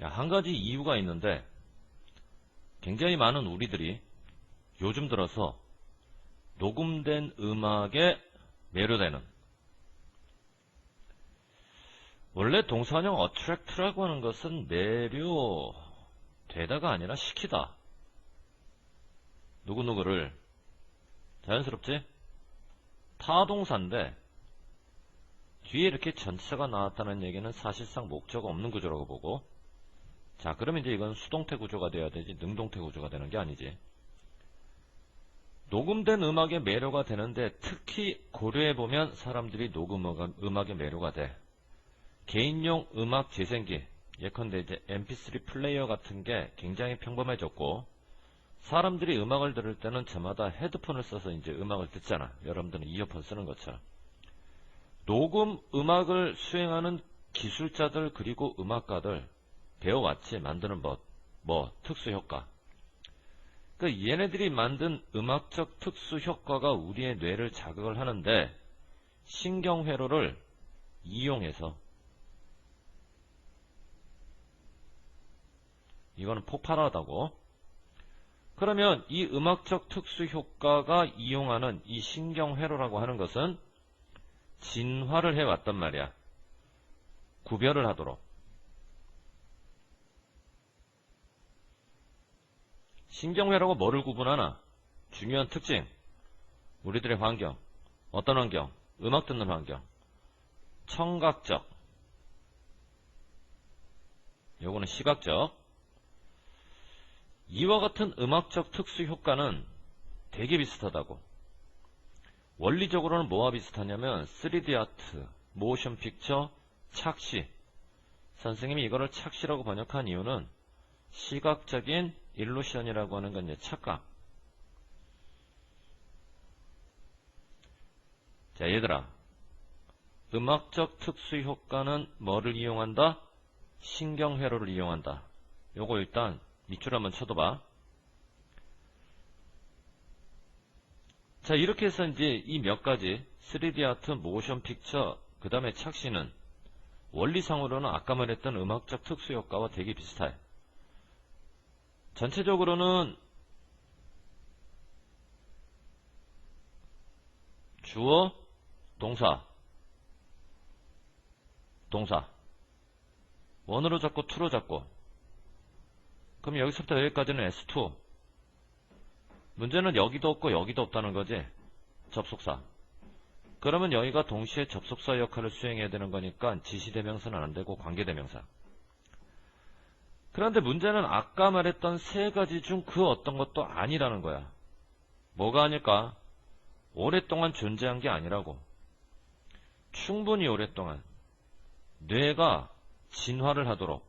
한 가지 이유가 있는데 굉장히 많은 우리들이 요즘 들어서 녹음된 음악에 매료되는, 원래 동사원형 attract라고 하는 것은 매료되다가 아니라 시키다. 누구누구를, 자연스럽지? 타동사인데 뒤에 이렇게 전치사가 나왔다는 얘기는 사실상 목적 없는 구조라고 보고, 자 그러면 이제 이건 수동태 구조가 돼야 되지 능동태 구조가 되는 게 아니지. 녹음된 음악에 매료가 되는데 특히 고려해보면 사람들이 녹음 음악에 매료가 돼. 개인용 음악 재생기, 예컨대 이제 mp3 플레이어 같은 게 굉장히 평범해졌고, 사람들이 음악을 들을 때는 저마다 헤드폰을 써서 이제 음악을 듣잖아. 여러분들은 이어폰 쓰는 것처럼. 녹음 음악을 수행하는 기술자들 그리고 음악가들 배워왔지. 만드는 법, 특수효과. 그러니까 얘네들이 만든 음악적 특수효과가 우리의 뇌를 자극을 하는데 신경회로를 이용해서, 이거는 폭발하다고. 그러면 이 음악적 특수효과가 이용하는 이 신경회로라고 하는 것은 진화를 해왔단 말이야. 구별을 하도록. 신경회로가 뭐를 구분하나? 중요한 특징. 우리들의 환경. 어떤 환경? 음악 듣는 환경. 청각적. 요거는 시각적. 이와 같은 음악적 특수효과는 되게 비슷하다고. 원리적으로는 뭐와 비슷하냐면 3D 아트, 모션 픽처, 착시. 선생님이 이거를 착시라고 번역한 이유는 시각적인 일루션이라고 하는 건 이제 착각. 자 얘들아, 음악적 특수효과는 뭐를 이용한다? 신경회로를 이용한다. 요거 일단 밑줄 한번 쳐둬봐. 자 이렇게 해서 이제 이 몇 가지 3D 아트, 모션 픽처, 그 다음에 착시는 원리상으로는 아까 말했던 음악적 특수효과와 되게 비슷해. 전체적으로는 주어, 동사, 원으로 잡고 투로 잡고. 그럼 여기서부터 여기까지는 S2. 문제는 여기도 없고 여기도 없다는 거지. 접속사. 그러면 여기가 동시에 접속사 역할을 수행해야 되는 거니까 지시대명사는 안 되고 관계대명사. 그런데 문제는 아까 말했던 세 가지 중 그 어떤 것도 아니라는 거야. 뭐가 아닐까? 오랫동안 존재한 게 아니라고. 충분히 오랫동안 뇌가 진화를 하도록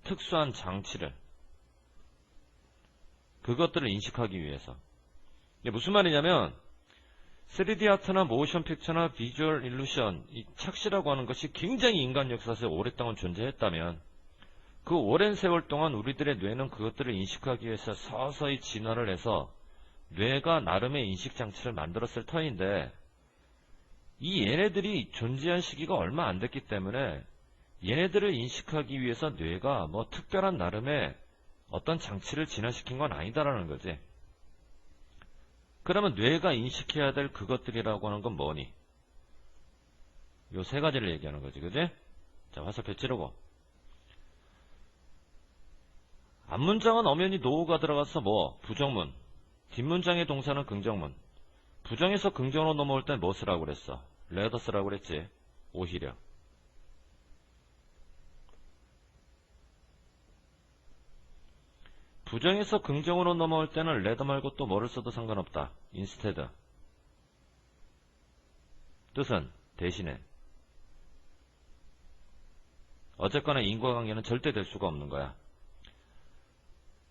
특수한 장치를, 그것들을 인식하기 위해서. 이게 무슨 말이냐면 3D 아트나 모션 픽처나 비주얼 일루션, 이 착시라고 하는 것이 굉장히 인간 역사에서 오랫동안 존재했다면 그 오랜 세월 동안 우리들의 뇌는 그것들을 인식하기 위해서 서서히 진화를 해서 뇌가 나름의 인식장치를 만들었을 터인데, 이 얘네들이 존재한 시기가 얼마 안 됐기 때문에 얘네들을 인식하기 위해서 뇌가 뭐 특별한 나름의 어떤 장치를 진화시킨 건 아니다라는 거지. 그러면 뇌가 인식해야 될 그것들이라고 하는 건 뭐니? 요 세 가지를 얘기하는 거지, 그지? 자, 화살표 찌르고. 앞문장은 엄연히 노우가 들어가서 뭐 부정문, 뒷문장의 동사는 긍정문. 부정에서 긍정으로 넘어올 땐 뭐 쓰라고 그랬어? 레더 쓰라고 그랬지. 오히려. 부정에서 긍정으로 넘어올 때는 레더 말고 또 뭐를 써도 상관없다. instead. 뜻은 대신에. 어쨌거나 인과관계는 절대 될 수가 없는 거야.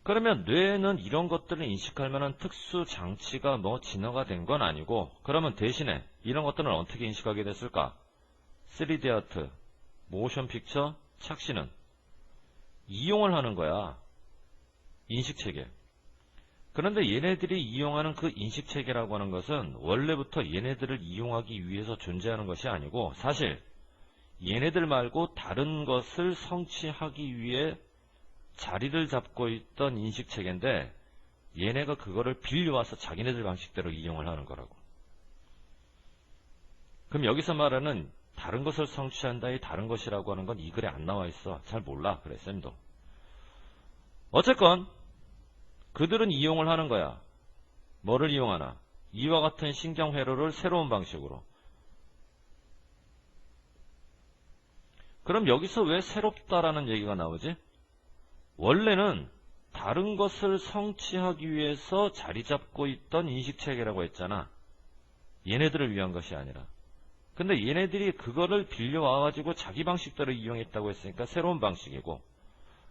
그러면 뇌는 이런 것들을 인식할 만한 특수 장치가 뭐 진화가 된 건 아니고, 그러면 대신에 이런 것들을 어떻게 인식하게 됐을까? 3D 아트, 모션 픽처, 착시는 이용을 하는 거야. 인식체계. 그런데 얘네들이 이용하는 그 인식체계라고 하는 것은 원래부터 얘네들을 이용하기 위해서 존재하는 것이 아니고, 사실 얘네들 말고 다른 것을 성취하기 위해 자리를 잡고 있던 인식체계인데 얘네가 그거를 빌려와서 자기네들 방식대로 이용을 하는 거라고. 그럼 여기서 말하는 다른 것을 성취한다, 이 다른 것이라고 하는 건 이 글에 안 나와 있어. 잘 몰라. 그래, 쌤도. 어쨌건 그들은 이용을 하는 거야. 뭐를 이용하나? 이와 같은 신경회로를 새로운 방식으로. 그럼 여기서 왜 새롭다라는 얘기가 나오지? 원래는 다른 것을 성취하기 위해서 자리 잡고 있던 인식체계라고 했잖아. 얘네들을 위한 것이 아니라. 근데 얘네들이 그거를 빌려와가지고 자기 방식대로 이용했다고 했으니까 새로운 방식이고,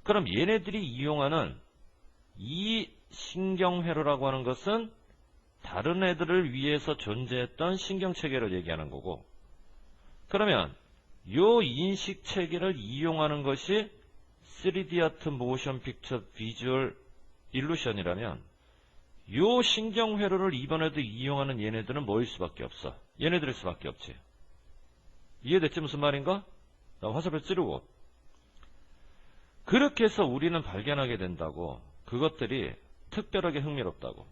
그럼 얘네들이 이용하는 이 신경회로라고 하는 것은 다른 애들을 위해서 존재했던 신경체계를 얘기하는 거고, 그러면 요 인식체계를 이용하는 것이 3D 아트, 모션 픽처, 비주얼, 일루션이라면 요 신경회로를 이번에도 이용하는 얘네들은 뭐일 수밖에 없어? 얘네들일 수밖에 없지. 이해됐지 무슨 말인가? 나 화살표 찌르고. 그렇게 해서 우리는 발견하게 된다고. 그것들이 특별하게 흥미롭다고.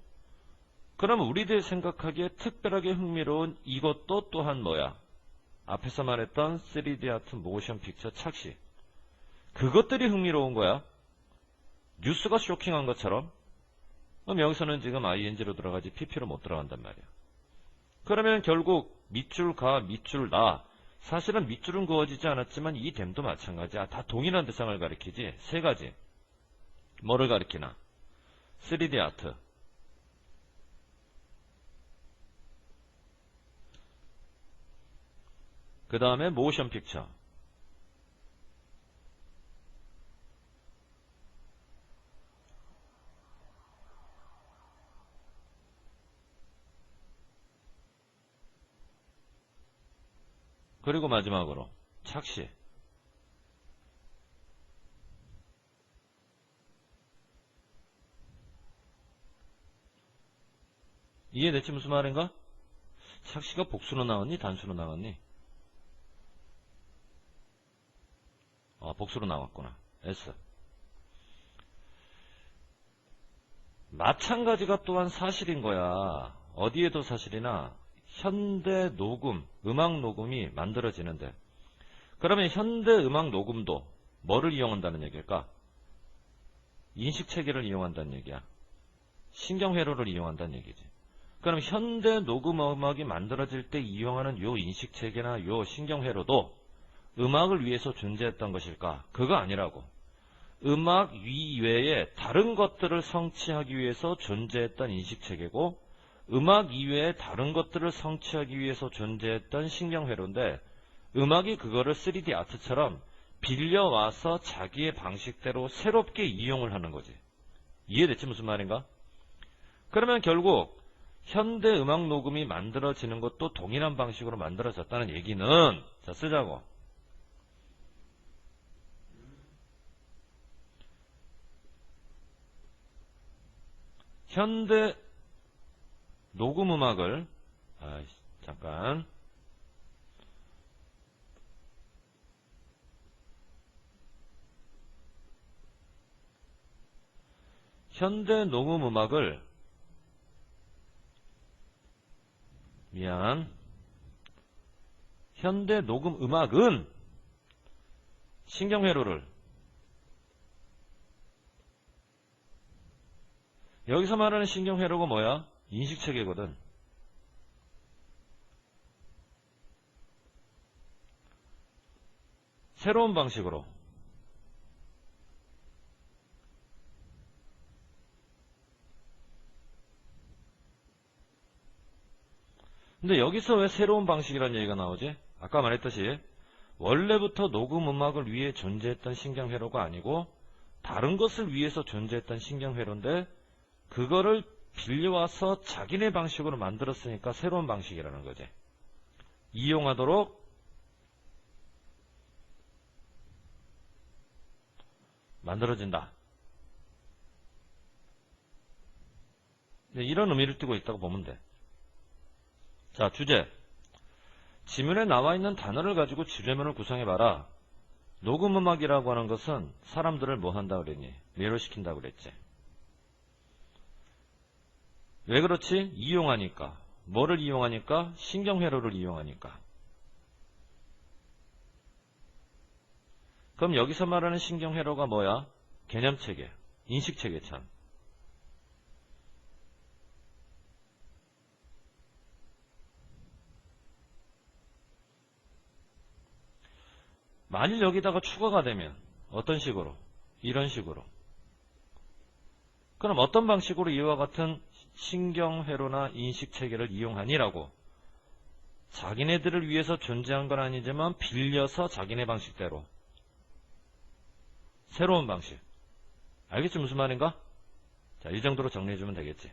그러면 우리들이 생각하기에 특별하게 흥미로운 이것도 또한 뭐야? 앞에서 말했던 3D 아트, 모션 픽처, 착시. 그것들이 흥미로운 거야. 뉴스가 쇼킹한 것처럼. 그럼 여기서는 지금 ing로 들어가지 pp로 못 들어간단 말이야. 그러면 결국 밑줄 가, 밑줄 나. 사실은 밑줄은 그어지지 않았지만 이 댐도 마찬가지야. 다 동일한 대상을 가리키지. 세 가지. 뭐를 가리키나? 3D 아트. 그 다음에 모션 픽처. 그리고 마지막으로 착시. 이해됐지 무슨 말인가? 착시가 복수로 나왔니? 단수로 나왔니? 복수로 나왔구나. S. 마찬가지가 또한 사실인 거야. 어디에도 사실이나 현대 녹음, 음악 녹음이 만들어지는데, 그러면 현대 음악 녹음도 뭐를 이용한다는 얘기일까? 인식체계를 이용한다는 얘기야. 신경회로를 이용한다는 얘기지. 그럼 현대 녹음 음악이 만들어질 때 이용하는 요 인식체계나 요 신경회로도 음악을 위해서 존재했던 것일까? 그거 아니라고. 음악 이외에 다른 것들을 성취하기 위해서 존재했던 인식체계고, 음악 이외에 다른 것들을 성취하기 위해서 존재했던 신경회로인데, 음악이 그거를 3D 아트처럼 빌려와서 자기의 방식대로 새롭게 이용을 하는 거지. 이해됐지 무슨 말인가? 그러면 결국 현대 음악 녹음이 만들어지는 것도 동일한 방식으로 만들어졌다는 얘기는, 자 쓰자고. 현대 녹음 음악을 잠깐 현대 녹음 음악을 현대 녹음 음악은 신경회로를 여기서 말하는 신경회로가 뭐야? 인식체계거든. 새로운 방식으로 근데 여기서 왜 새로운 방식이라는 얘기가 나오지? 아까 말했듯이 원래부터 녹음 음악을 위해 존재했던 신경회로가 아니고 다른 것을 위해서 존재했던 신경회로인데 그거를 빌려와서 자기네 방식으로 만들었으니까 새로운 방식이라는 거지. 이용하도록 만들어진다. 이런 의미를 띠고 있다고 보면 돼. 자, 주제. 지문에 나와 있는 단어를 가지고 주제문을 구성해봐라. 녹음음악이라고 하는 것은 사람들을 뭐 한다 그랬니? 매료시킨다 그랬지. 왜 그렇지? 이용하니까. 뭐를 이용하니까? 신경회로를 이용하니까. 그럼 여기서 말하는 신경회로가 뭐야? 개념체계, 인식체계 참. 만일 여기다가 추가가 되면 어떤 식으로? 이런 식으로. 그럼 어떤 방식으로 이와 같은 신경회로나 인식체계를 이용하니라고? 자기네들을 위해서 존재한 건 아니지만 빌려서 자기네 방식대로. 새로운 방식. 알겠지 무슨 말인가? 자, 이 정도로 정리해주면 되겠지.